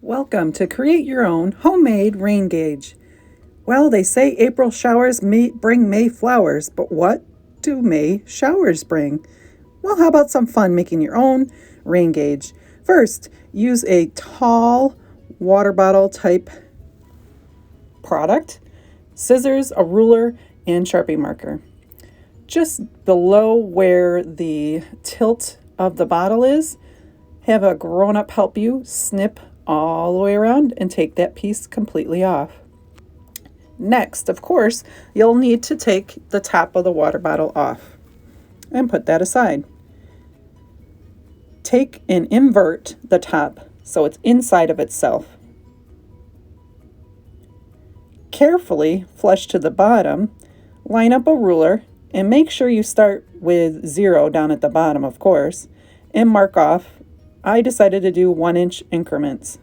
Welcome to create your own homemade rain gauge. Well, they say April showers may bring May flowers, but what do May showers bring? Well, how about some fun making your own rain gauge? First, use a tall water bottle type product, scissors, a ruler, and Sharpie marker. Just below where the tilt of the bottle is, have a grown-up help you snip all the way around and take that piece completely off. Next, of course, you'll need to take the top of the water bottle off and put that aside. Take and invert the top so it's inside of itself. Carefully flush to the bottom, line up a ruler, and make sure you start with 0 down at the bottom, of course, and mark off. I decided to do 1-inch increments.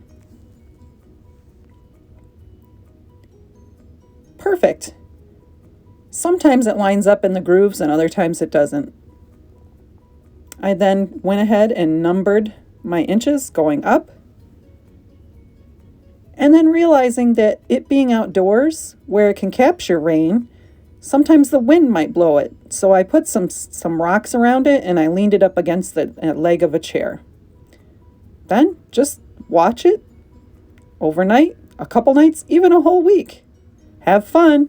Perfect. Sometimes it lines up in the grooves and other times it doesn't. I then went ahead and numbered my inches going up. And then realizing that it being outdoors where it can capture rain, sometimes the wind might blow it. So I put some rocks around it and I leaned it up against the leg of a chair. Then just watch it overnight, a couple nights, even a whole week. Have fun.